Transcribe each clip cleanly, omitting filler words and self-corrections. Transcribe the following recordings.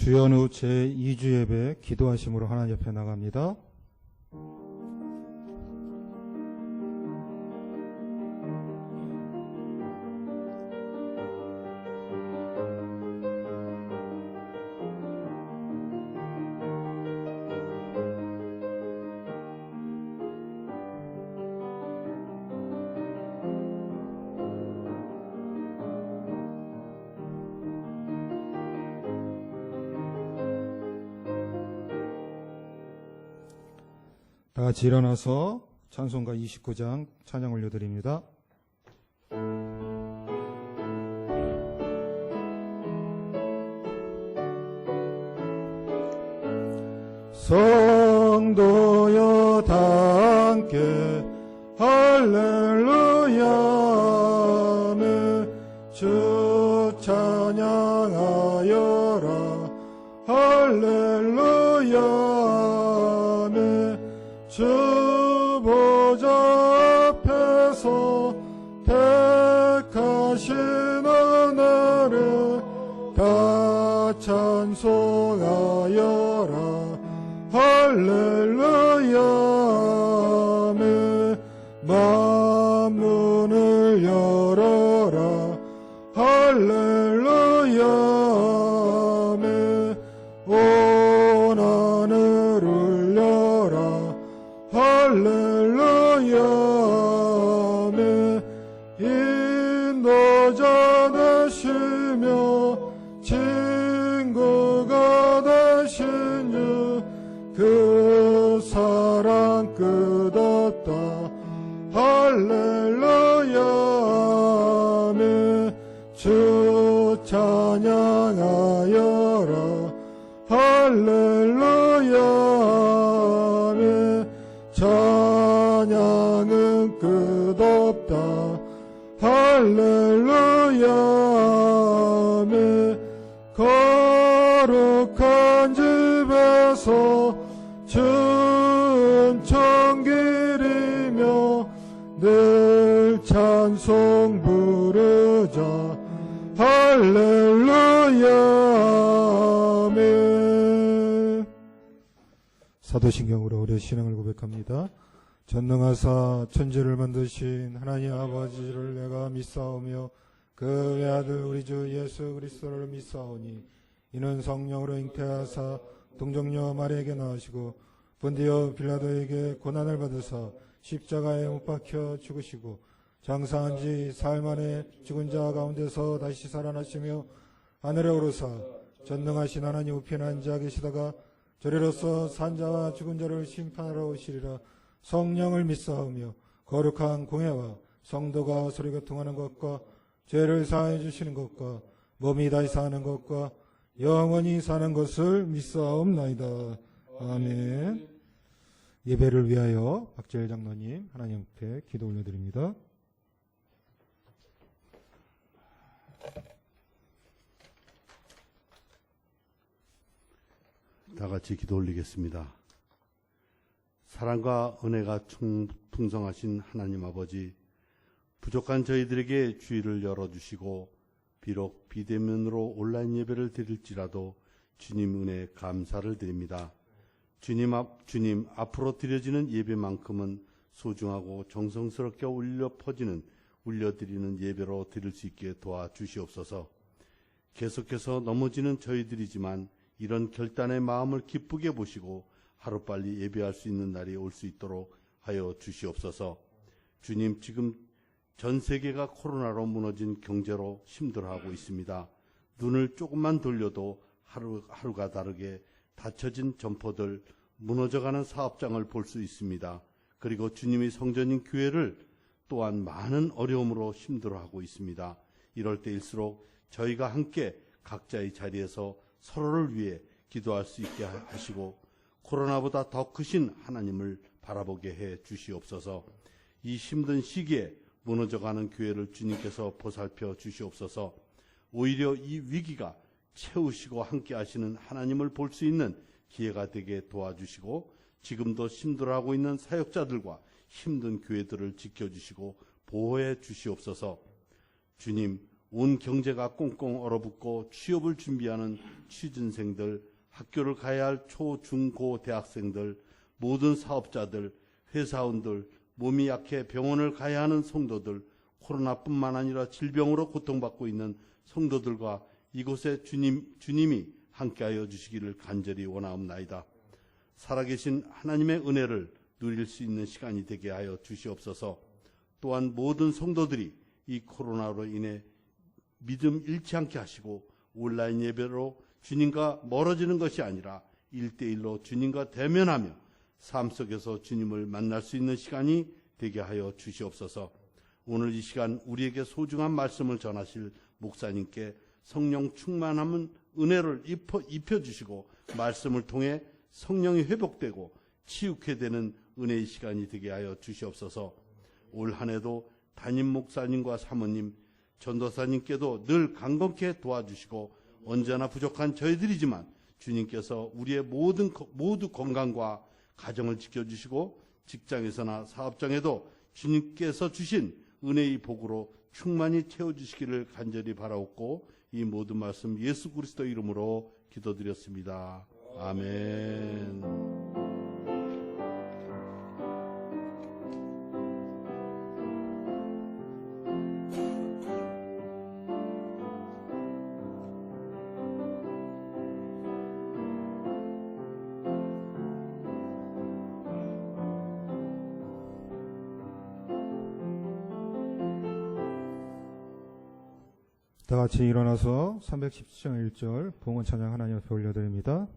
주연 후 제2주 예배 기도하심으로 하나님 옆에 나갑니다. 다 같이 일어나서 찬송가 29장 찬양 올려드립니다. 성도여 다 함께 할렐루야는 주 찬양하여라. 할렐루야는 주 보좌 앞에서 택하신 하나를 다 찬송하여라. 할렐루야는 만문을 열어라. 할렐루야는 온 하늘 울려라. 할렐루야는 인도자 되시며 친구가 되신 주 그 사랑 끝없다. 할렐루야는 주 찬양하여라. 할렐루야는 찬양은 끝없다. 할렐루야는 거룩한 집에서 춘천 기리며 늘 찬송 부르자. 할렐루야 아멘. 사도신경으로 우리의 신앙을 고백합니다. 전능하사 천지를 만드신 하나님 아버지를 내가 믿사오며 그 외아들 우리 주 예수 그리스도를 믿사오니 이는 성령으로 잉태하사 동정녀 마리아에게 나으시고 본디오 빌라도에게 고난을 받으사 십자가에 못 박혀 죽으시고 장사한 지 사흘 만에 죽은 자 가운데서 다시 살아나시며 하늘에 오르사 전능하신 하나님 우편에 앉아 계시다가 저리로서 산자와 죽은 자를 심판하러 오시리라. 성령을 믿사오며 거룩한 공회와 성도가 서로 교통하는 것과 죄를 사하여 주시는 것과 몸이 다시 사는 것과 영원히 사는 것을 믿사옵나이다. 아멘. 예배를 위하여 박재일 장로님 하나님 앞에 기도 올려드립니다. 다 같이 기도 올리겠습니다. 사랑과 은혜가 풍성하신 하나님 아버지, 부족한 저희들에게 주의를 열어주시고 비록 비대면으로 온라인 예배를 드릴지라도 주님 은혜 감사를 드립니다. 주님 앞으로 드려지는 예배만큼은 소중하고 정성스럽게 울려드리는 예배로 드릴 수 있게 도와주시옵소서. 계속해서 넘어지는 저희들이지만 이런 결단의 마음을 기쁘게 보시고 하루빨리 예배할 수 있는 날이 올 수 있도록 하여 주시옵소서. 주님, 지금 전 세계가 코로나로 무너진 경제로 힘들어하고 있습니다. 눈을 조금만 돌려도 하루가 다르게 닫혀진 점포들, 무너져가는 사업장을 볼 수 있습니다. 그리고 주님의 성전인 교회를 또한 많은 어려움으로 힘들어하고 있습니다. 이럴 때일수록 저희가 함께 각자의 자리에서 서로를 위해 기도할 수 있게 하시고 코로나보다 더 크신 하나님을 바라보게 해 주시옵소서. 이 힘든 시기에 무너져가는 교회를 주님께서 보살펴 주시옵소서. 오히려 이 위기가 채우시고 함께 하시는 하나님을 볼 수 있는 기회가 되게 도와주시고 지금도 힘들어하고 있는 사역자들과 힘든 교회들을 지켜주시고 보호해 주시옵소서. 주님, 온 경제가 꽁꽁 얼어붙고 취업을 준비하는 취준생들, 학교를 가야 할 초, 중, 고 대학생들, 모든 사업자들, 회사원들, 몸이 약해 병원을 가야 하는 성도들, 코로나뿐만 아니라 질병으로 고통받고 있는 성도들과 이곳에 주님이 함께하여 주시기를 간절히 원하옵나이다. 살아계신 하나님의 은혜를 누릴 수 있는 시간이 되게 하여 주시옵소서. 또한 모든 성도들이 이 코로나로 인해 믿음 잃지 않게 하시고 온라인 예배로 주님과 멀어지는 것이 아니라 1대1로 주님과 대면하며 삶 속에서 주님을 만날 수 있는 시간이 되게 하여 주시옵소서. 오늘 이 시간 우리에게 소중한 말씀을 전하실 목사님께 성령 충만함은 은혜를 입혀주시고 말씀을 통해 성령이 회복되고 치유케 되는 은혜의 시간이 되게 하여 주시옵소서. 올 한 해도 담임 목사님과 사모님, 전도사님께도 늘 강건케 도와주시고 언제나 부족한 저희들이지만 주님께서 우리의 모두 건강과 가정을 지켜주시고 직장에서나 사업장에도 주님께서 주신 은혜의 복으로 충만히 채워주시기를 간절히 바라옵고 이 모든 말씀 예수 그리스도 이름으로 기도드렸습니다. 아멘. 다 같이 일어나서 317장 1절 봉헌 찬양 하나님 앞에 올려드립니다.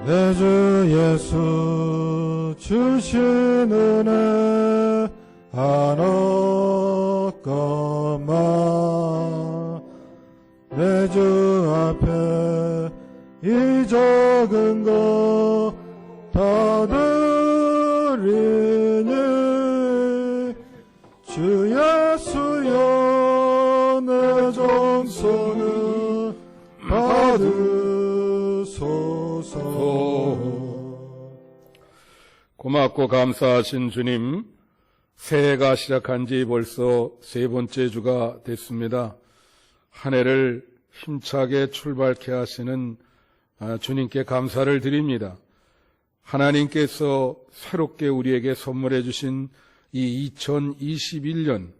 내 주 예수 주신 은혜 한없건만 내 주 앞에 이 적은 것 다 드리니 주 예수여 내 정성을 받으소서. 고맙고 감사하신 주님, 새해가 시작한 지 벌써 세 번째 주가 됐습니다. 한 해를 힘차게 출발케 하시는 주님께 감사를 드립니다. 하나님께서 새롭게 우리에게 선물해 주신 이 2021년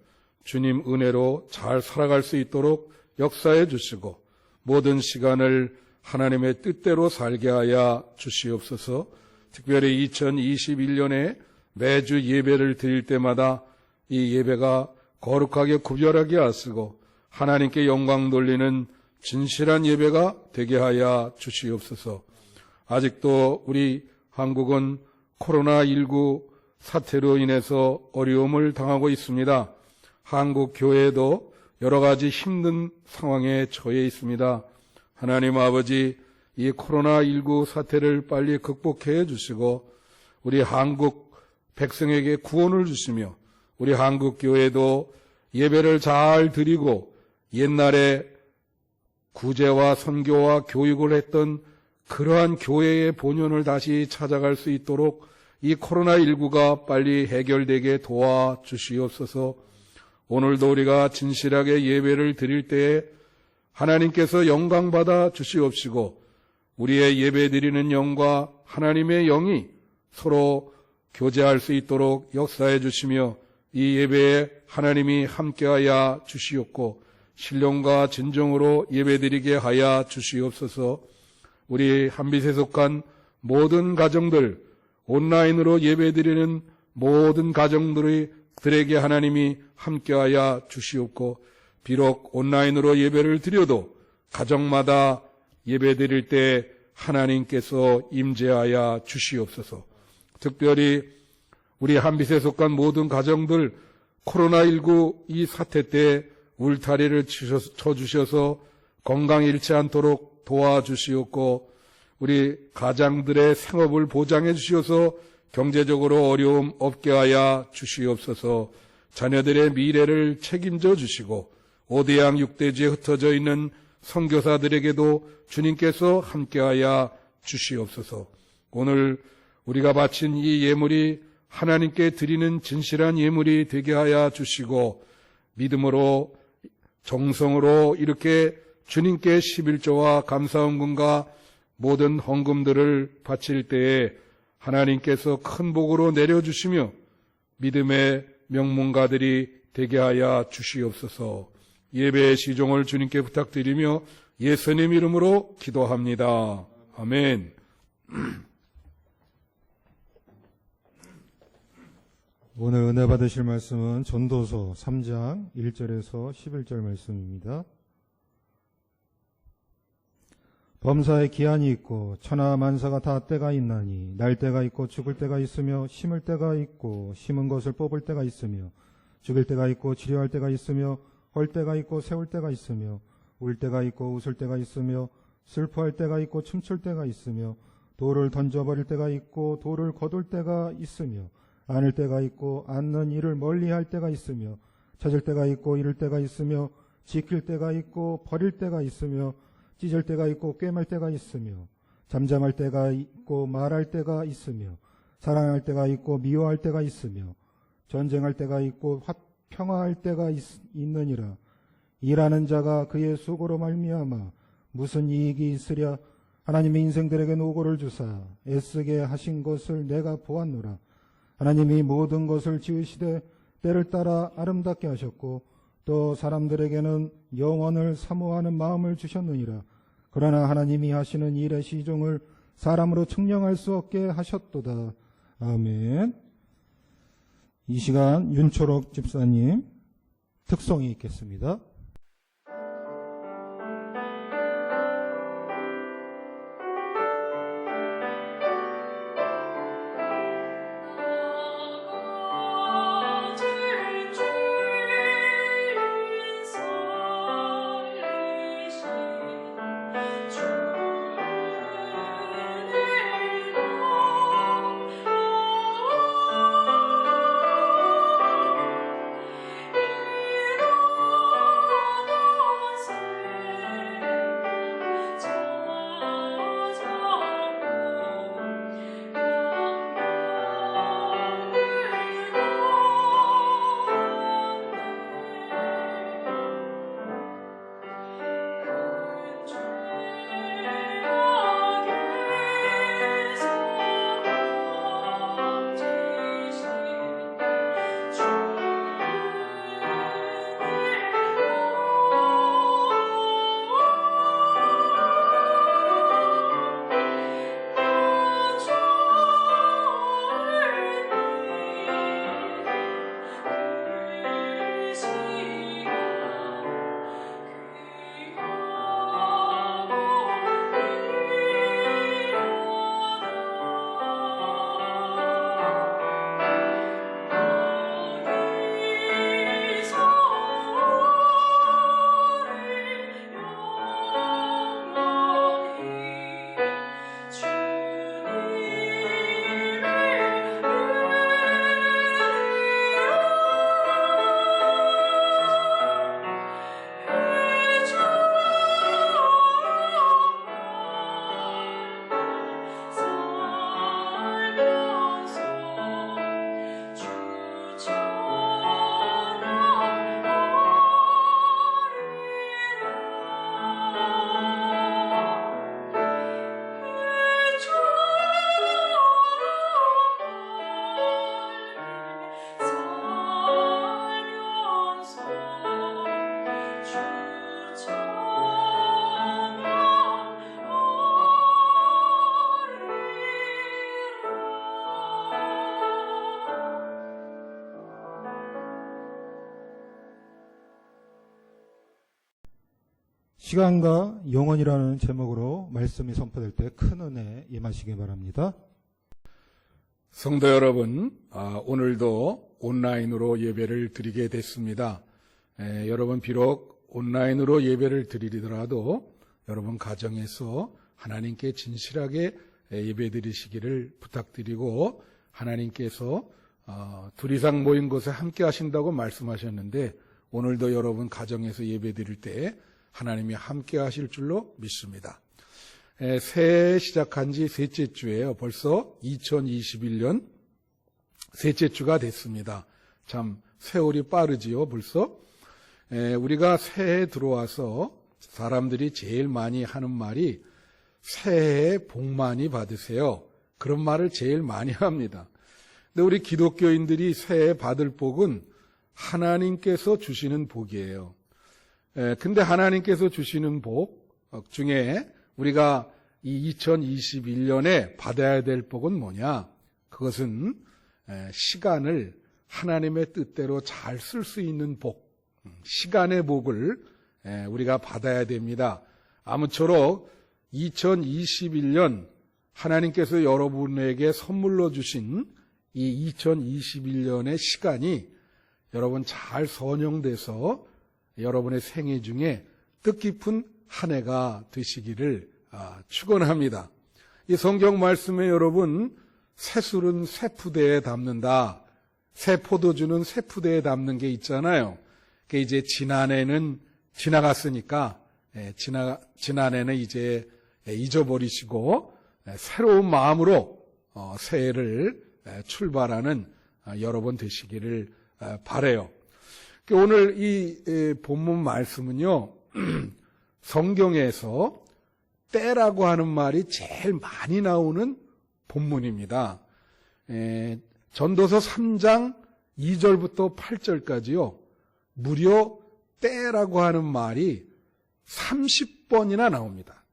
주님 은혜로 잘 살아갈 수 있도록 역사해 주시고 모든 시간을 하나님의 뜻대로 살게 하여 주시옵소서. 특별히 2021년에 매주 예배를 드릴 때마다 이 예배가 거룩하게 구별하게 하시고 하나님께 영광 돌리는 진실한 예배가 되게 하여 주시옵소서. 아직도 우리 한국은 코로나19 사태로 인해서 어려움을 당하고 있습니다. 한국 교회도 여러 가지 힘든 상황에 처해 있습니다. 하나님 아버지, 이 코로나19 사태를 빨리 극복해 주시고 우리 한국 백성에게 구원을 주시며 우리 한국 교회도 예배를 잘 드리고 옛날에 구제와 선교와 교육을 했던 그러한 교회의 본연을 다시 찾아갈 수 있도록 이 코로나19가 빨리 해결되게 도와주시옵소서. 오늘도 우리가 진실하게 예배를 드릴 때에 하나님께서 영광받아 주시옵시고 우리의 예배 드리는 영과 하나님의 영이 서로 교제할 수 있도록 역사해 주시며 이 예배에 하나님이 함께하여 주시옵고 신령과 진정으로 예배드리게 하여 주시옵소서. 우리 한빛에 속한 모든 가정들, 온라인으로 예배드리는 모든 가정들에게 하나님이 함께하여 주시옵고 비록 온라인으로 예배를 드려도 가정마다 예배드릴 때 하나님께서 임재하여 주시옵소서. 특별히 우리 한빛에 속한 모든 가정들 코로나19 이 사태 때 울타리를 쳐주셔서 건강 잃지 않도록 도와주시옵고 우리 가장들의 생업을 보장해 주셔서 경제적으로 어려움 없게 하여 주시옵소서. 자녀들의 미래를 책임져 주시고 5대양 6대지에 흩어져 있는 선교사들에게도 주님께서 함께하여 주시옵소서. 오늘 우리가 바친 이 예물이 하나님께 드리는 진실한 예물이 되게 하여 주시고 믿음으로 정성으로 이렇게 주님께 11조와 감사헌금과 모든 헌금들을 바칠 때에 하나님께서 큰 복으로 내려주시며 믿음의 명문가들이 되게 하여 주시옵소서. 예배의 시종을 주님께 부탁드리며 예수님 이름으로 기도합니다. 아멘. 오늘 은혜 받으실 말씀은 전도서 3장 1절에서 11절 말씀입니다. 범사에 기한이 있고 천하 만사가 다 때가 있나니 날 때가 있고 죽을 때가 있으며 심을 때가 있고 심은 것을 뽑을 때가 있으며 죽일 때가 있고 치료할 때가 있으며 헐 때가 있고 세울 때가 있으며 울 때가 있고 웃을 때가 있으며 슬퍼할 때가 있고 춤출 때가 있으며 돌을 던져버릴 때가 있고 돌을 거둘 때가 있으며 안을 때가 있고 앉는 일을 멀리할 때가 있으며 찾을 때가 있고 잃을 때가 있으며 지킬 때가 있고 버릴 때가 있으며 찢을 때가 있고 꿰맬 때가 있으며 잠잠할 때가 있고 말할 때가 있으며 사랑할 때가 있고 미워할 때가 있으며 전쟁할 때가 있고 평화할 때가 있느니라. 일하는 자가 그의 수고로 말미암아 무슨 이익이 있으랴. 하나님이 인생들에게 노고를 주사 애쓰게 하신 것을 내가 보았노라. 하나님이 모든 것을 지으시되 때를 따라 아름답게 하셨고 또 사람들에게는 영원을 사모하는 마음을 주셨느니라. 그러나 하나님이 하시는 일의 시종을 사람으로 측량할 수 없게 하셨도다. 아멘. 이 시간 윤초록 집사님 특송이 있겠습니다. 시간과 영원이라는 제목으로 말씀이 선포될 때 큰 은혜 임하시기 바랍니다. 성도 여러분, 오늘도 온라인으로 예배를 드리게 됐습니다. 여러분 비록 온라인으로 예배를 드리더라도 여러분 가정에서 하나님께 진실하게 예배 드리시기를 부탁드리고, 하나님께서 둘 이상 모인 곳에 함께 하신다고 말씀하셨는데 오늘도 여러분 가정에서 예배 드릴 때 하나님이 함께 하실 줄로 믿습니다. 새해 시작한 지 셋째 주예요. 벌써 2021년 셋째 주가 됐습니다. 참 세월이 빠르지요, 벌써. 우리가 새해에 들어와서 사람들이 제일 많이 하는 말이 새해에 복 많이 받으세요. 그런 말을 제일 많이 합니다. 근데 우리 기독교인들이 새해에 받을 복은 하나님께서 주시는 복이에요. 근데 하나님께서 주시는 복 중에 우리가 이 2021년에 받아야 될 복은 뭐냐? 그것은 시간을 하나님의 뜻대로 잘 쓸 수 있는 복, 시간의 복을 우리가 받아야 됩니다. 아무쪼록 2021년 하나님께서 여러분에게 선물로 주신 이 2021년의 시간이 여러분 잘 선용돼서 여러분의 생애 중에 뜻깊은 한 해가 되시기를 축원합니다. 이 성경 말씀에 여러분 새술은 새푸대에 담는다. 새 포도주는 새 푸대에 담는 게 있잖아요. 그게 이제 지난해는 지나갔으니까 지난해는 이제 잊어버리시고 새로운 마음으로 새해를 출발하는 여러분 되시기를 바라요. 오늘 이 본문 말씀은요. 성경에서 때라고 하는 말이 제일 많이 나오는 본문입니다. 전도서 3장 2절부터 8절까지요. 무려 때라고 하는 말이 30번이나 나옵니다.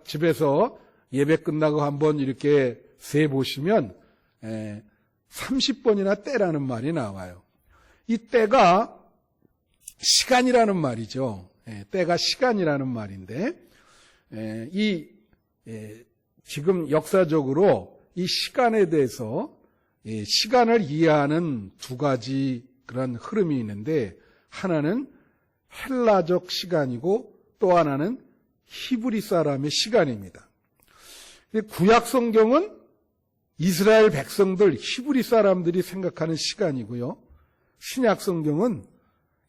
집에서 예배 끝나고 한번 이렇게 세 보시면 30번이나 때라는 말이 나와요. 이 때가 시간이라는 말이죠. 때가 시간이라는 말인데 지금 역사적으로 이 시간에 대해서 시간을 이해하는 두 가지 그런 흐름이 있는데 하나는 헬라적 시간이고 또 하나는 히브리 사람의 시간입니다. 구약 성경은 이스라엘 백성들 히브리 사람들이 생각하는 시간이고요. 신약 성경은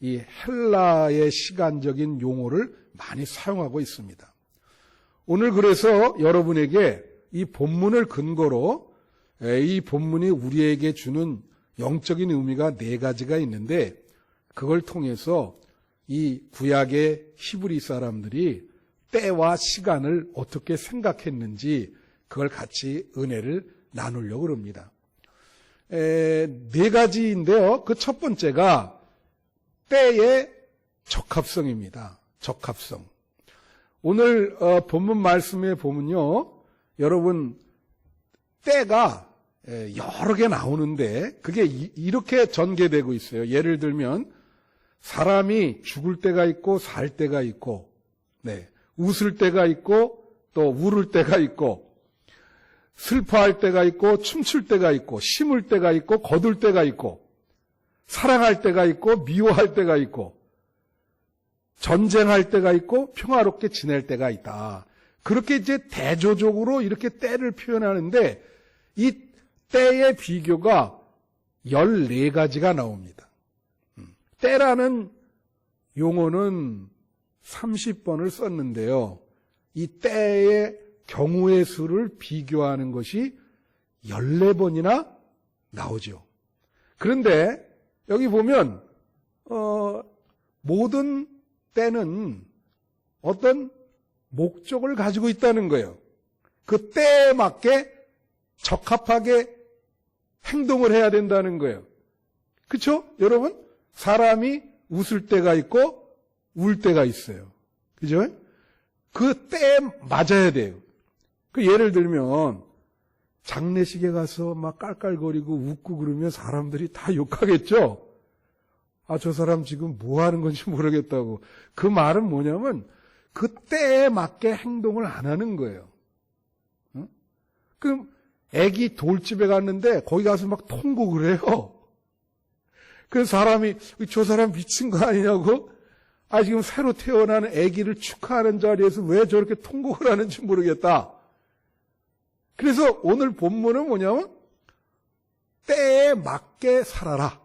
이 헬라의 시간적인 용어를 많이 사용하고 있습니다. 오늘 그래서 여러분에게 이 본문을 근거로 이 본문이 우리에게 주는 영적인 의미가 네 가지가 있는데 그걸 통해서 이 구약의 히브리 사람들이 때와 시간을 어떻게 생각했는지 그걸 같이 은혜를 나누려고 합니다. 네 가지인데요. 그 첫 번째가 때의 적합성입니다. 적합성. 오늘 본문 말씀에 보면요. 여러분 때가 여러 개 나오는데 그게 이렇게 전개되고 있어요. 예를 들면 사람이 죽을 때가 있고 살 때가 있고 웃을 때가 있고 또 울을 때가 있고 슬퍼할 때가 있고 춤출 때가 있고 심을 때가 있고 거둘 때가 있고 사랑할 때가 있고 미워할 때가 있고 전쟁할 때가 있고 평화롭게 지낼 때가 있다. 그렇게 이제 대조적으로 이렇게 때를 표현하는데 이 때의 비교가 14가지가 나옵니다. 때라는 용어는 30번을 썼는데요. 이 때의 경우의 수를 비교하는 것이 14번이나 나오죠. 그런데 여기 보면 모든 때는 어떤 목적을 가지고 있다는 거예요. 그 때에 맞게 적합하게 행동을 해야 된다는 거예요. 그렇죠? 여러분? 사람이 웃을 때가 있고 울 때가 있어요. 그죠? 그 때에 맞아야 돼요. 그 예를 들면 장례식에 가서 막 깔깔거리고 웃고 그러면 사람들이 다 욕하겠죠? 저 사람 지금 뭐 하는 건지 모르겠다고. 그 말은 뭐냐면 그 때에 맞게 행동을 안 하는 거예요. 그럼 애기 돌집에 갔는데 거기 가서 막 통곡을 해요. 그 사람이 저 사람 미친 거 아니냐고? 지금 새로 태어난 애기를 축하하는 자리에서 왜 저렇게 통곡을 하는지 모르겠다. 그래서 오늘 본문은 뭐냐면 때에 맞게 살아라.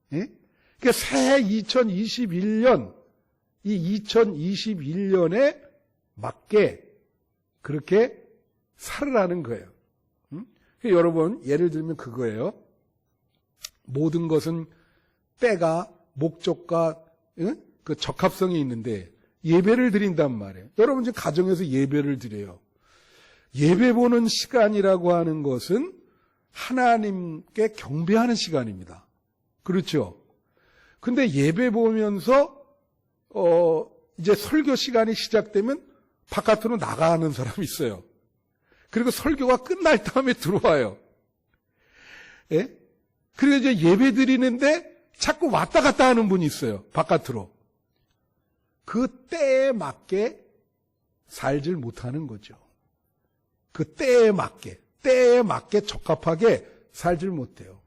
그러니까 새해 2021년 이 2021년에 맞게 그렇게 살으라는 거예요. 여러분, 예를 들면 그거예요. 모든 것은 때가, 목적과 그 적합성이 있는데 예배를 드린단 말이에요. 여러분 지금 가정에서 예배를 드려요. 예배 보는 시간이라고 하는 것은 하나님께 경배하는 시간입니다. 그렇죠? 근데 예배 보면서 이제 설교 시간이 시작되면 바깥으로 나가는 사람이 있어요. 그리고 설교가 끝날 다음에 들어와요. 예? 그리고 이제 예배 드리는데 자꾸 왔다 갔다 하는 분이 있어요. 바깥으로. 그 때에 맞게 살질 못하는 거죠. 그 때에 맞게 적합하게 살질 못해요.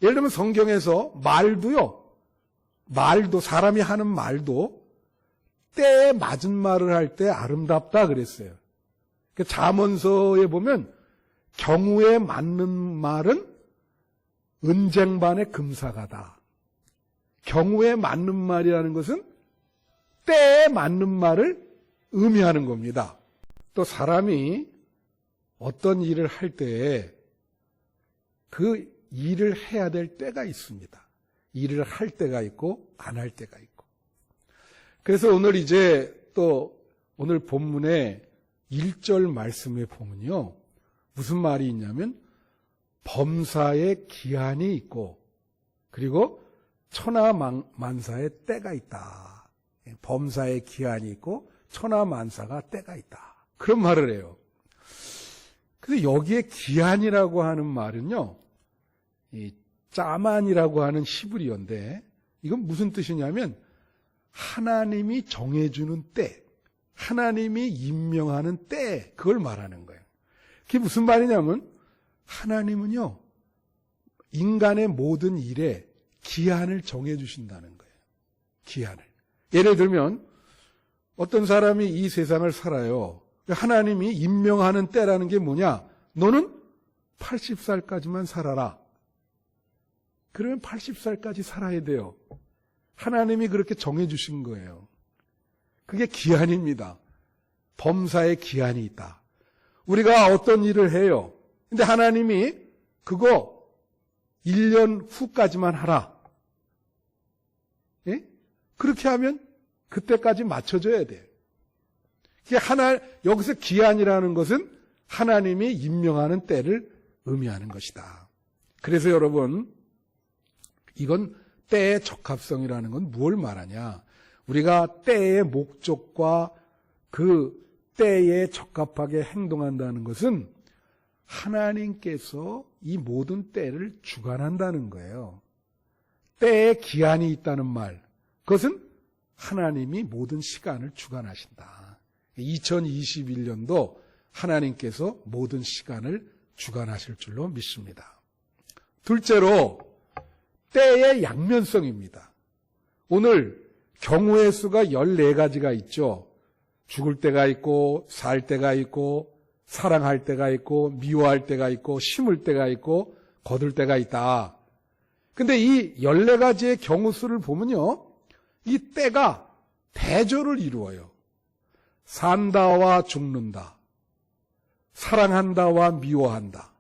예를 들면 성경에서 말도 사람이 하는 말도 때에 맞은 말을 할 때 아름답다 그랬어요. 잠언서에 보면 경우에 맞는 말은 은쟁반의 금사가다. 경우에 맞는 말이라는 것은 때에 맞는 말을 의미하는 겁니다. 또 사람이 어떤 일을 할 때에 그 일을 해야 될 때가 있습니다. 일을 할 때가 있고 안 할 때가 있고. 그래서 오늘 이제 또 오늘 본문에 1절 말씀에 보면요. 무슨 말이 있냐면 범사의 기한이 있고 그리고 천하만사의 때가 있다. 범사의 기한이 있고 천하만사가 때가 있다. 그런 말을 해요. 그래서 여기에 기한이라고 하는 말은요. 이 짜만이라고 하는 히브리어인데 이건 무슨 뜻이냐면 하나님이 정해주는 때, 하나님이 임명하는 때 그걸 말하는 거예요. 그게 무슨 말이냐면 하나님은요. 인간의 모든 일에 기한을 정해주신다는 거예요. 기한을. 예를 들면 어떤 사람이 이 세상을 살아요. 하나님이 임명하는 때라는 게 뭐냐? 너는 80살까지만 살아라. 그러면 80살까지 살아야 돼요. 하나님이 그렇게 정해주신 거예요. 그게 기한입니다. 범사에 기한이 있다. 우리가 어떤 일을 해요. 근데 하나님이 그거 1년 후까지만 하라. 예? 그렇게 하면 그때까지 맞춰줘야 돼요. 여기서 기한이라는 것은 하나님이 임명하는 때를 의미하는 것이다. 그래서 여러분, 이건 때의 적합성이라는 건 무엇을 말하냐? 우리가 때의 목적과 그 때에 적합하게 행동한다는 것은 하나님께서 이 모든 때를 주관한다는 거예요. 때에 기한이 있다는 말, 그것은 하나님이 모든 시간을 주관하신다. 2021년도 하나님께서 모든 시간을 주관하실 줄로 믿습니다. 둘째로 때의 양면성입니다. 오늘 경우의 수가 14가지가 있죠. 죽을 때가 있고 살 때가 있고 사랑할 때가 있고 미워할 때가 있고 심을 때가 있고 거둘 때가 있다. 근데 이 14가지의 경우 수를 보면요. 이 때가 대조를 이루어요. 산다와 죽는다. 사랑한다와 미워한다.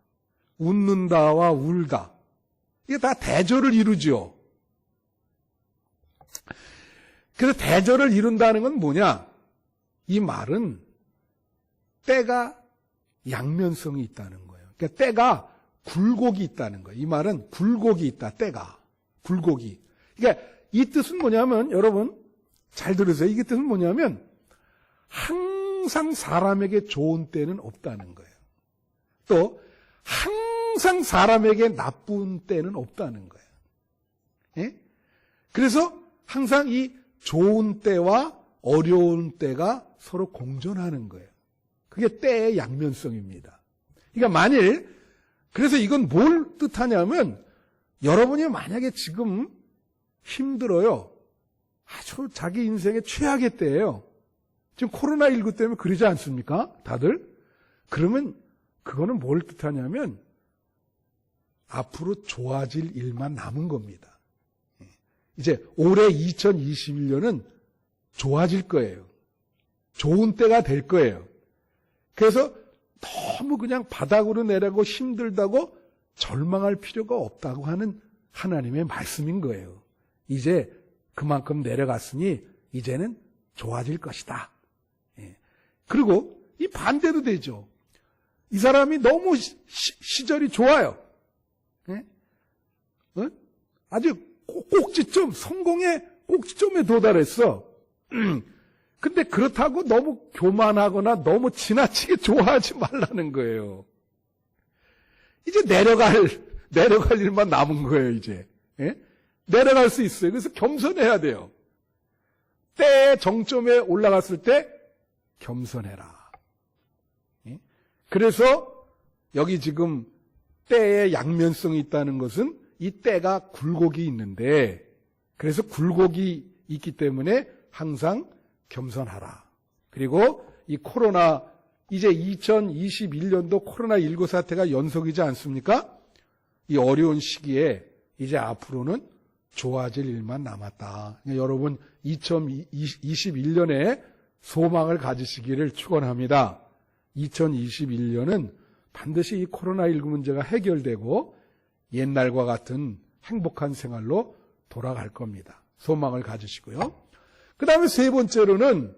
웃는다와 울다. 이게 다 대조를 이루죠. 그래서 대조를 이룬다는 건 뭐냐? 이 말은 때가 양면성이 있다는 거예요. 그러니까 때가 굴곡이 있다는 거예요. 이 말은 굴곡이 있다. 때가 굴곡이. 그러니까 이 뜻은 뭐냐면 여러분 잘 들으세요. 이게 뜻은 뭐냐면 항상 사람에게 좋은 때는 없다는 거예요. 또 항상 사람에게 나쁜 때는 없다는 거예요. 예? 그래서 항상 이 좋은 때와 어려운 때가 서로 공존하는 거예요. 그게 때의 양면성입니다. 그러니까 그래서 이건 뭘 뜻하냐면 여러분이 만약에 지금 힘들어요. 아주 자기 인생의 최악의 때예요. 지금 코로나19 때문에 그러지 않습니까? 다들? 그러면 그거는 뭘 뜻하냐면 앞으로 좋아질 일만 남은 겁니다. 이제 올해 2021년은 좋아질 거예요. 좋은 때가 될 거예요. 그래서 너무 그냥 바닥으로 내려고 힘들다고 절망할 필요가 없다고 하는 하나님의 말씀인 거예요. 이제 그만큼 내려갔으니 이제는 좋아질 것이다. 예. 그리고 이 반대도 되죠. 이 사람이 너무 시절이 좋아요. 예? 어? 아주 꼭지점, 성공의 꼭지점에 도달했어. 근데 그렇다고 너무 교만하거나 너무 지나치게 좋아하지 말라는 거예요. 이제 내려갈 일만 남은 거예요, 이제. 예? 내려갈 수 있어요. 그래서 겸손해야 돼요. 때의 정점에 올라갔을 때 겸손해라. 예? 그래서 여기 지금 때의 양면성이 있다는 것은 이 때가 굴곡이 있는데, 그래서 굴곡이 있기 때문에 항상 겸손하라. 그리고 이 코로나, 이제 2021년도 코로나19 사태가 연속이지 않습니까? 이 어려운 시기에 이제 앞으로는 좋아질 일만 남았다. 그러니까 여러분 2021년에 소망을 가지시기를 축원합니다. 2021년은 반드시 이 코로나19 문제가 해결되고 옛날과 같은 행복한 생활로 돌아갈 겁니다. 소망을 가지시고요. 그 다음에 세 번째로는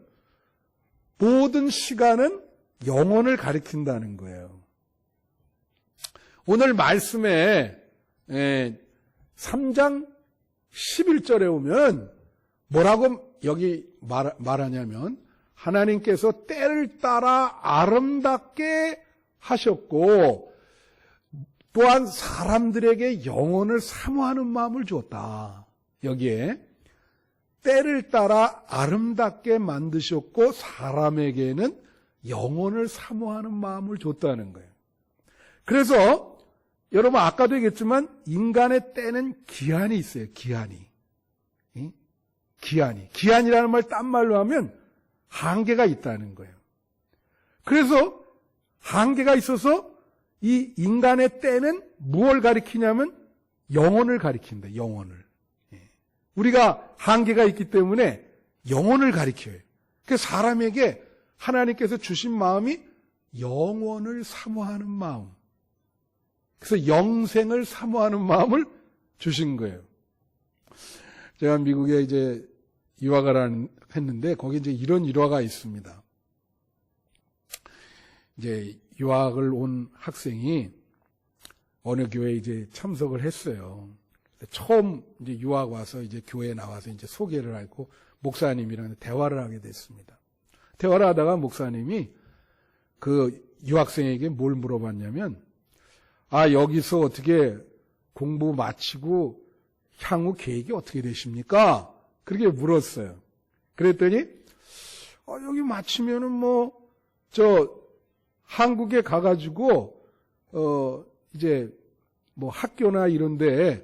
모든 시간은 영혼을 가리킨다는 거예요. 오늘 말씀에 3장 11절에 오면 뭐라고 여기 말하냐면 하나님께서 때를 따라 아름답게 하셨고 또한 사람들에게 영혼을 사모하는 마음을 주었다. 여기에 때를 따라 아름답게 만드셨고 사람에게는 영혼을 사모하는 마음을 줬다는 거예요. 그래서 여러분 아까도 얘기했지만 인간의 때는 기한이 있어요. 기한이. 기한이라는 말 딴 말로 하면 한계가 있다는 거예요. 그래서 한계가 있어서 이 인간의 때는 무엇을 가리키냐면 영혼을 가리킨다. 영혼을. 우리가 한계가 있기 때문에 영혼을 가리켜요. 그래서 사람에게 하나님께서 주신 마음이 영혼을 사모하는 마음. 그래서 영생을 사모하는 마음을 주신 거예요. 제가 미국에 이제 유학을 했는데 거기 이제 이런 일화가 있습니다. 이제 유학을 온 학생이 어느 교회에 이제 참석을 했어요. 처음 이제 유학 와서 이제 교회에 나와서 이제 소개를 하고 목사님이랑 대화를 하게 됐습니다. 대화를 하다가 목사님이 그 유학생에게 뭘 물어봤냐면, 여기서 어떻게 공부 마치고 향후 계획이 어떻게 되십니까? 그렇게 물었어요. 그랬더니, 여기 마치면은 한국에 가가지고, 이제 학교나 이런데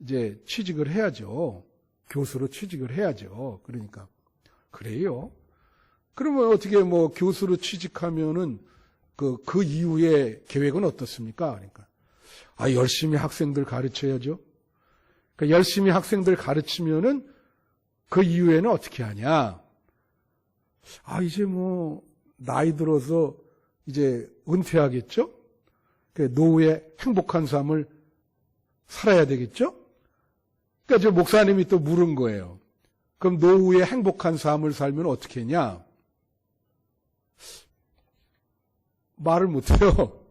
이제 취직을 해야죠. 교수로 취직을 해야죠. 그러니까, 그래요? 그러면 어떻게 교수로 취직하면은 그 이후의 계획은 어떻습니까? 그러니까, 열심히 학생들 가르쳐야죠. 그러니까 열심히 학생들 가르치면은 그 이후에는 어떻게 하냐? 이제 나이 들어서 이제 은퇴하겠죠? 노후에 행복한 삶을 살아야 되겠죠? 그러니까 저 목사님이 또 물은 거예요. 그럼 노후에 행복한 삶을 살면 어떻게 했냐? 말을 못해요.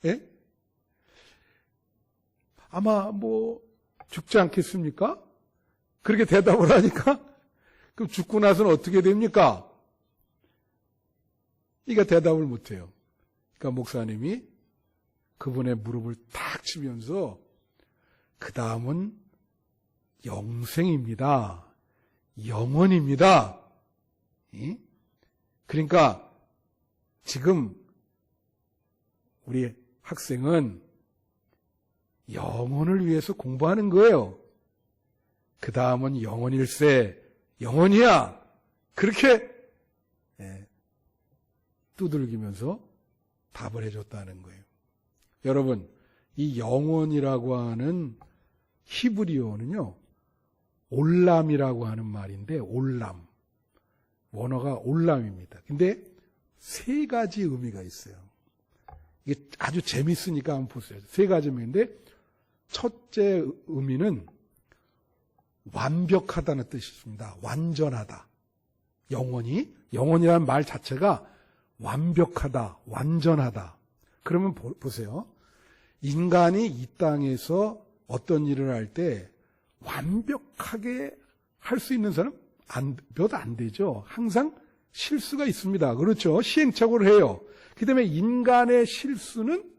예? 아마 죽지 않겠습니까? 그렇게 대답을 하니까 그럼 죽고 나서는 어떻게 됩니까? 이가 대답을 못해요. 그러니까 목사님이 그분의 무릎을 탁 치면서 그 다음은 영생입니다. 영원입니다. 그러니까 지금 우리 학생은 영혼을 위해서 공부하는 거예요. 그 다음은 영혼일세, 영혼이야. 그렇게 두들기면서 답을 해줬다는 거예요. 여러분, 이 영혼이라고 하는 히브리어는요, 올람이라고 하는 말인데, 올람. 원어가 올람입니다. 근데 세 가지 의미가 있어요. 이게 아주 재밌으니까 한번 보세요. 세 가지 의미인데 첫째 의미는 완벽하다는 뜻이 있습니다. 완전하다. 영원이라는 말 자체가 완벽하다, 완전하다. 그러면 보세요. 인간이 이 땅에서 어떤 일을 할 때 완벽하게 할 수 있는 사람 몇 안 되죠. 항상 실수가 있습니다. 그렇죠. 시행착오를 해요. 그 다음에 인간의 실수는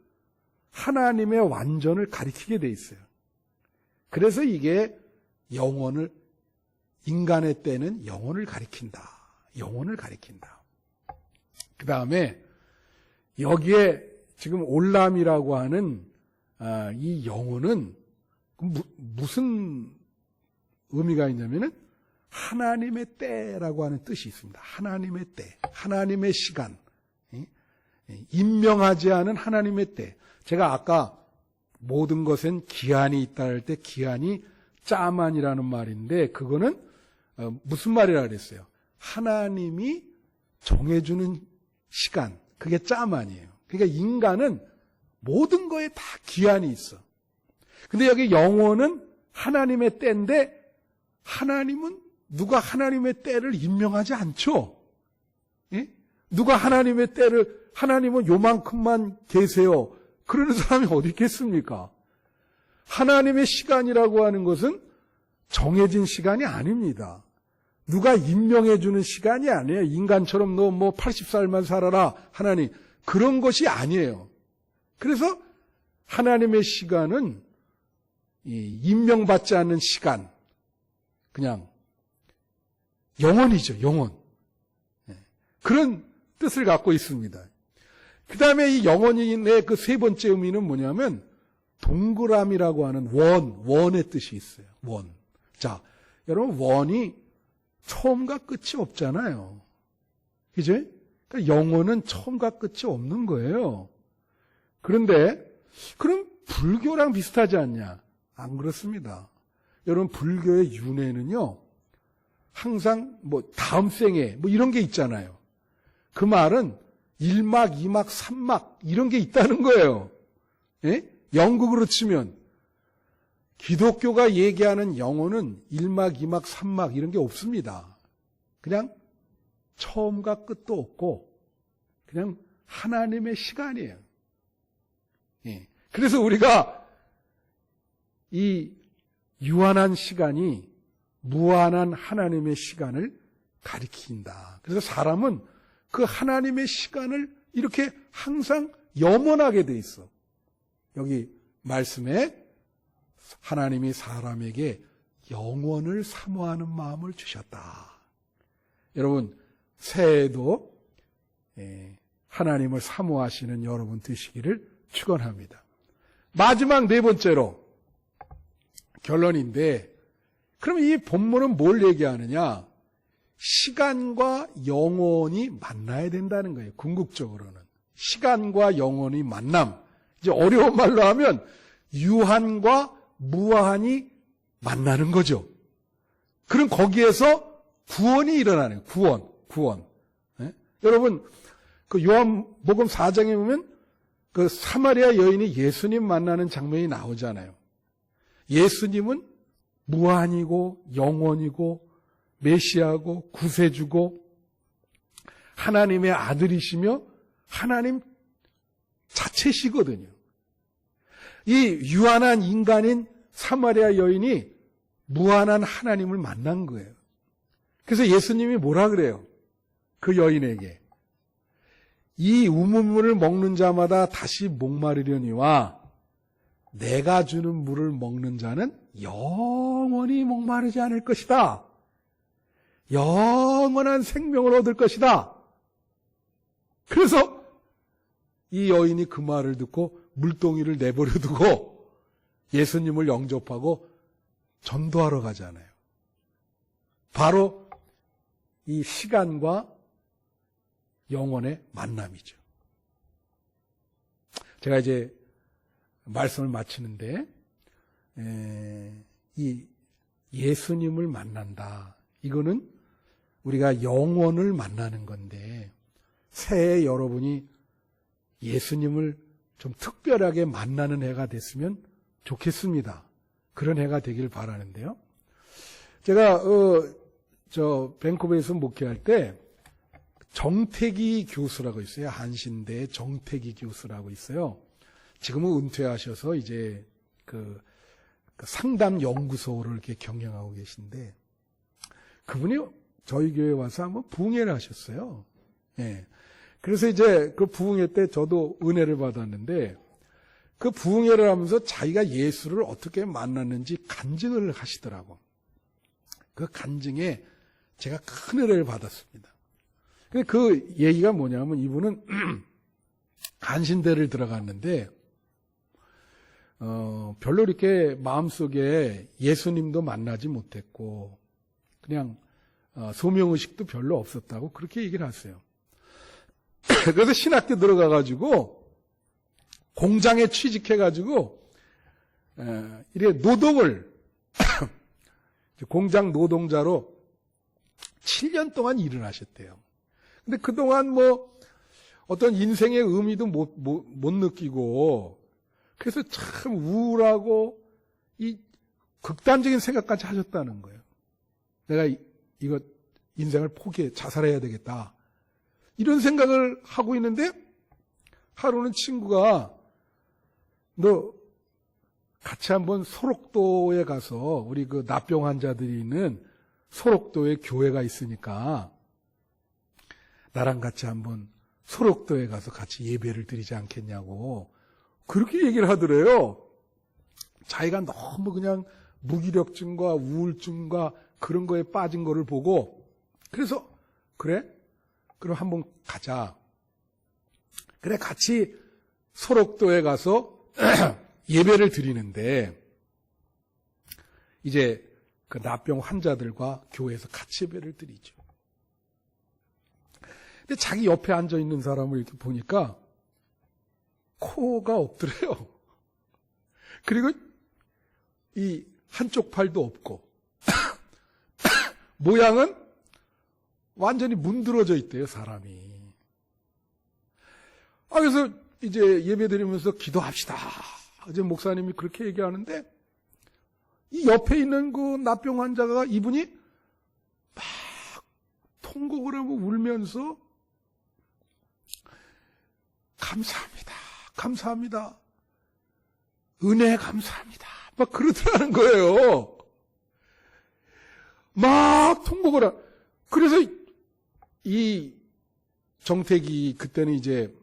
하나님의 완전을 가리키게 돼 있어요. 그래서 이게 인간의 때는 영혼을 가리킨다. 영혼을 가리킨다. 그 다음에 여기에 지금 올람이라고 하는 이 영혼은 무슨 의미가 있냐면은 하나님의 때라고 하는 뜻이 있습니다. 하나님의 때, 하나님의 시간, 임명하지 않은 하나님의 때. 제가 아까 모든 것엔 기한이 있다 할 때 기한이 짜만이라는 말인데 그거는 무슨 말이라 그랬어요? 하나님이 정해주는 시간, 그게 짜만이에요. 그러니까 인간은 모든 거에 다 기한이 있어. 근데 여기 영혼은 하나님의 때인데 하나님은 누가 하나님의 때를 임명하지 않죠. 예? 누가 하나님의 때를 하나님은 요만큼만 계세요. 그러는 사람이 어디 있겠습니까? 하나님의 시간이라고 하는 것은 정해진 시간이 아닙니다. 누가 임명해 주는 시간이 아니에요. 인간처럼 너 80살만 살아라. 하나님. 그런 것이 아니에요. 그래서 하나님의 시간은 임명받지 않는 시간. 그냥 영원이죠. 영원. 그런 뜻을 갖고 있습니다. 그 다음에 이 영원인의 그 세 번째 의미는 뭐냐면 동그라미라고 하는 원의 뜻이 있어요. 원. 자, 여러분 원이 처음과 끝이 없잖아요. 그죠? 그러니까 영혼은 처음과 끝이 없는 거예요. 그런데 그럼 불교랑 비슷하지 않냐? 안 그렇습니다. 여러분 불교의 윤회는요. 항상 다음 생에 이런 게 있잖아요. 그 말은 1막, 2막, 3막 이런 게 있다는 거예요. 예? 영국으로 치면 기독교가 얘기하는 영혼은 1막, 2막, 3막 이런 게 없습니다. 그냥 처음과 끝도 없고 그냥 하나님의 시간이에요. 예. 그래서 우리가 이 유한한 시간이 무한한 하나님의 시간을 가리킨다. 그래서 사람은 그 하나님의 시간을 이렇게 항상 염원하게 돼 있어. 여기 말씀에 하나님이 사람에게 영원을 사모하는 마음을 주셨다. 여러분 새해에도 하나님을 사모하시는 여러분 되시기를 축원합니다. 마지막 네 번째로 결론인데 그럼 이 본문은 뭘 얘기하느냐? 시간과 영혼이 만나야 된다는 거예요. 궁극적으로는. 시간과 영혼이 만남. 이제 어려운 말로 하면 유한과 무한이 만나는 거죠. 그럼 거기에서 구원이 일어나는 거예요. 구원. 예? 여러분 그 요한복음 4장에 보면 그 사마리아 여인이 예수님 만나는 장면이 나오잖아요. 예수님은 무한이고 영원이고 메시아고 구세주고 하나님의 아들이시며 하나님 자체시거든요. 이 유한한 인간인 사마리아 여인이 무한한 하나님을 만난 거예요. 그래서 예수님이 뭐라 그래요? 그 여인에게 이 우물물을 먹는 자마다 다시 목마르려니와 내가 주는 물을 먹는 자는 영원히 목마르지 않을 것이다. 영원한 생명을 얻을 것이다. 그래서 이 여인이 그 말을 듣고 물동이를 내버려 두고 예수님을 영접하고 전도하러 가잖아요. 바로 이 시간과 영혼의 만남이죠. 제가 이제 말씀을 마치는데 이 예수님을 만난다. 이거는 우리가 영원을 만나는 건데 새해 여러분이 예수님을 좀 특별하게 만나는 해가 됐으면 좋겠습니다. 그런 해가 되길 바라는데요. 제가 밴쿠버에서 목회할 때 정태기 교수라고 있어요. 한신대 정태기 교수라고 있어요. 지금은 은퇴하셔서 이제 그 상담 연구소를 이렇게 경영하고 계신데 그분이 저희 교회에 와서 한번 부흥회를 하셨어요. 예. 그래서 이제 그 부흥회 때 저도 은혜를 받았는데 그 부흥회를 하면서 자기가 예수를 어떻게 만났는지 간증을 하시더라고. 그 간증에 제가 큰 은혜를 받았습니다. 그 얘기가 뭐냐면 이분은 간신대를 들어갔는데 별로 이렇게 마음속에 예수님도 만나지 못했고 그냥 소명의식도 별로 없었다고 그렇게 얘기를 하세요. 그래서 신학교 들어가가지고 공장에 취직해가지고 이렇게 노동을 공장 노동자로 7년 동안 일을 하셨대요. 근데 그동안 뭐 어떤 인생의 의미도 못 느끼고 그래서 참 우울하고 이 극단적인 생각까지 하셨다는 거예요. 내가 이거 인생을 포기해 자살해야 되겠다. 이런 생각을 하고 있는데 하루는 친구가 너 같이 한번 소록도에 가서 우리 그 납병 환자들이 있는 소록도에 교회가 있으니까 나랑 같이 한번 소록도에 가서 같이 예배를 드리지 않겠냐고 그렇게 얘기를 하더래요. 자기가 너무 그냥 무기력증과 우울증과 그런 거에 빠진 거를 보고 그래서 그래? 그럼 한번 가자. 그래 같이 소록도에 가서 예배를 드리는데 이제 그 납병 환자들과 교회에서 같이 예배를 드리죠. 근데 자기 옆에 앉아 있는 사람을 이렇게 보니까 코가 없더래요. 그리고 이 한쪽 팔도 없고 모양은 완전히 문드러져 있대요, 사람이. 그래서 이제 예배 드리면서 기도합시다. 이제 목사님이 그렇게 얘기하는데 이 옆에 있는 그 납병 환자가 이분이 막 통곡을 하고 울면서 감사합니다. 감사합니다. 은혜 감사합니다. 막 그러더라는 거예요. 막 통곡을 하. 그래서 이 정택이 그때는 이제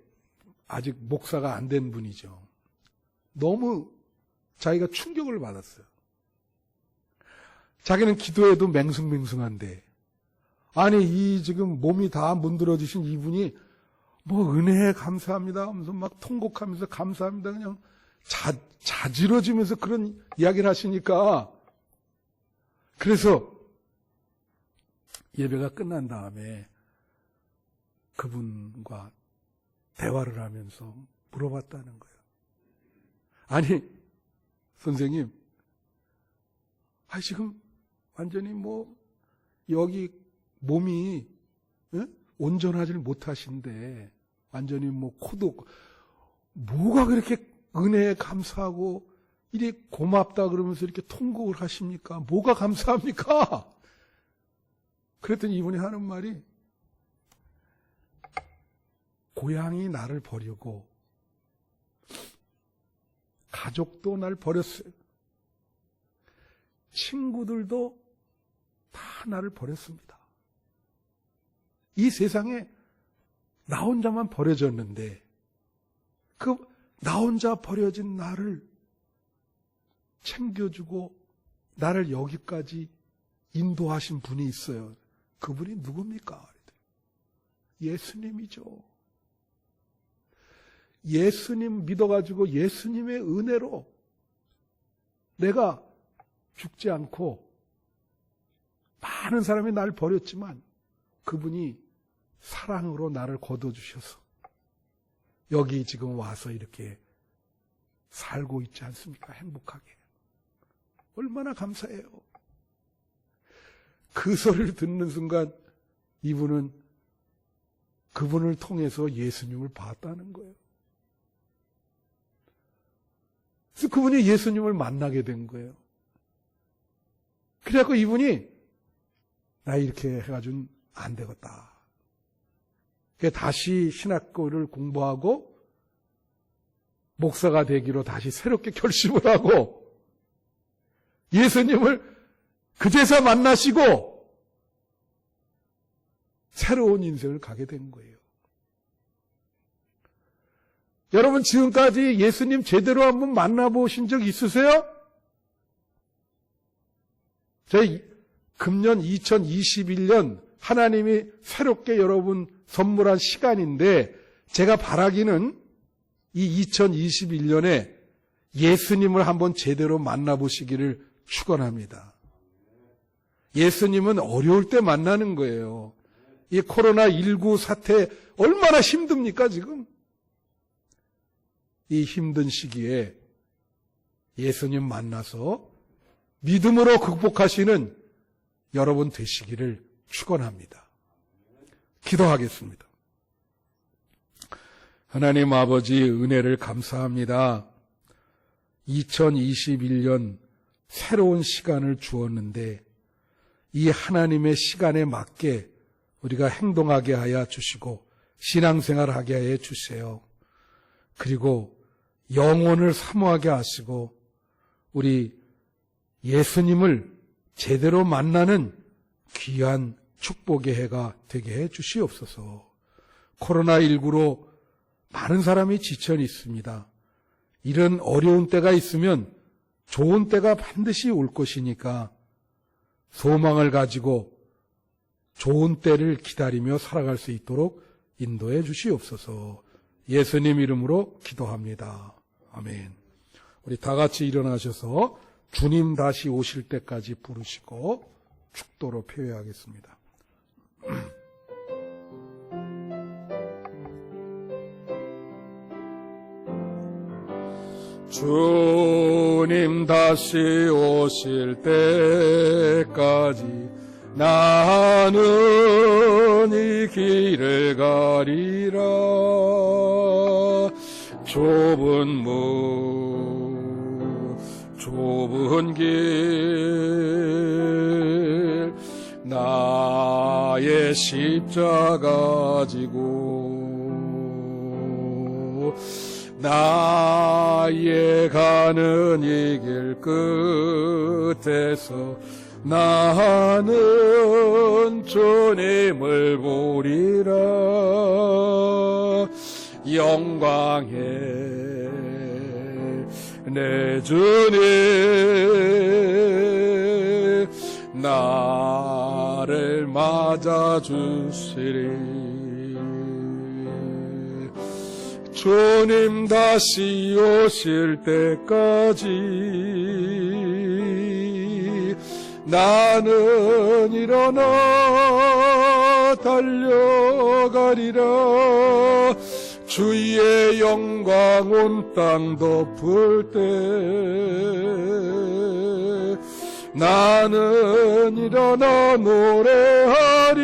아직 목사가 안 된 분이죠. 너무 자기가 충격을 받았어요. 자기는 기도해도 맹숭맹숭한데 아니 이 지금 몸이 다 문드러지신 이분이 뭐 은혜에 감사합니다 하면서 막 통곡하면서 감사합니다 그냥 자지러지면서 그런 이야기를 하시니까 그래서 예배가 끝난 다음에 그분과 대화를 하면서 물어봤다는 거예요. 아니 선생님 지금 완전히 뭐 여기 몸이 온전하지를 못하신데 완전히 뭐 코도 없고 뭐가 그렇게 은혜에 감사하고 이렇게 고맙다 그러면서 이렇게 통곡을 하십니까? 뭐가 감사합니까? 그랬더니 이분이 하는 말이 고향이 나를 버리고 가족도 날 버렸어요. 친구들도 다 나를 버렸습니다. 이 세상에 나 혼자만 버려졌는데 그 나 혼자 버려진 나를 챙겨주고 나를 여기까지 인도하신 분이 있어요. 그분이 누굽니까? 예수님이죠. 예수님 믿어가지고 예수님의 은혜로 내가 죽지 않고 많은 사람이 나를 버렸지만 그분이 사랑으로 나를 거둬주셔서 여기 지금 와서 이렇게 살고 있지 않습니까? 행복하게. 얼마나 감사해요. 그 소리를 듣는 순간 이분은 그분을 통해서 예수님을 봤다는 거예요. 그래서 그분이 예수님을 만나게 된 거예요. 그래갖고 이분이 나 이렇게 해가지고는 안 되겠다. 그래서 다시 신학교를 공부하고 목사가 되기로 다시 새롭게 결심을 하고 예수님을 그제서 만나시고 새로운 인생을 가게 된 거예요. 여러분 지금까지 예수님 제대로 한번 만나보신 적 있으세요? 저희 금년 2021년 하나님이 새롭게 여러분 선물한 시간인데 제가 바라기는 이 2021년에 예수님을 한번 제대로 만나보시기를 축원합니다. 예수님은 어려울 때 만나는 거예요. 이 코로나19 사태 얼마나 힘듭니까 지금? 이 힘든 시기에 예수님 만나서 믿음으로 극복하시는 여러분 되시기를 축원합니다. 기도하겠습니다. 하나님 아버지 은혜를 감사합니다. 2021년 새로운 시간을 주었는데 이 하나님의 시간에 맞게 우리가 행동하게 하여 주시고 신앙생활하게 하여 주세요. 그리고 영혼을 사모하게 하시고 우리 예수님을 제대로 만나는 귀한 축복의 해가 되게 해 주시옵소서. 코로나19로 많은 사람이 지쳐 있습니다. 이런 어려운 때가 있으면 좋은 때가 반드시 올 것이니까 소망을 가지고 좋은 때를 기다리며 살아갈 수 있도록 인도해 주시옵소서. 예수님 이름으로 기도합니다. 아멘. 우리 다 같이 일어나셔서 주님 다시 오실 때까지 부르시고 축도로 표회하겠습니다. 주님 다시 오실 때까지 나는 이 길을 가리라. 좁은 문 좁은 길 나의 십자가 지고 나의 가는 이 길 끝에서 나는 주님을 보리라. 영광의 내 주님 나를 맞아주시리. 주님 다시 오실 때까지 나는 일어나 달려가리라. 주의 영광 온 땅 덮을 때 나는 일어나 노래하리.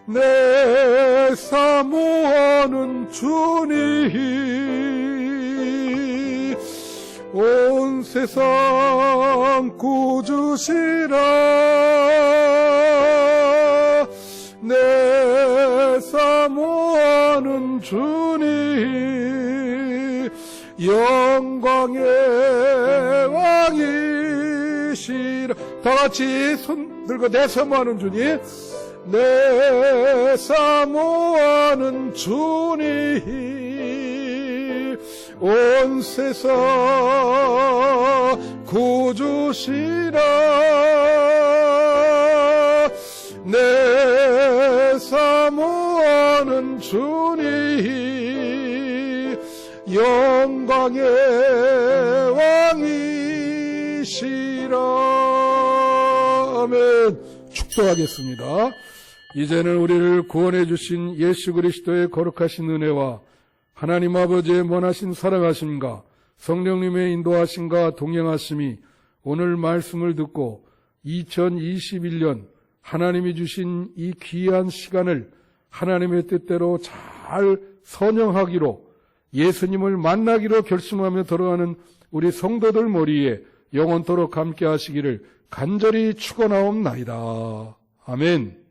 내 사모하는 주님 온 세상 구주시라. 내 사모하는 주님 영광의 왕이시라. 다 같이 손 들고 내 사모하는 주님 내 사모하는 주님 온 세상 구주시라. 내 사모하는 주님 영광의 왕이시라. 아멘. 축도하겠습니다. 이제는 우리를 구원해 주신 예수 그리스도의 거룩하신 은혜와 하나님 아버지의 원하신 사랑하심과 성령님의 인도하심과 동행하심이 오늘 말씀을 듣고 2021년 하나님이 주신 이 귀한 시간을 하나님의 뜻대로 잘 선영하기로 예수님을 만나기로 결심하며 돌아가는 우리 성도들 머리에 영원토록 함께 하시기를 간절히 축원하옵나이다. 아멘.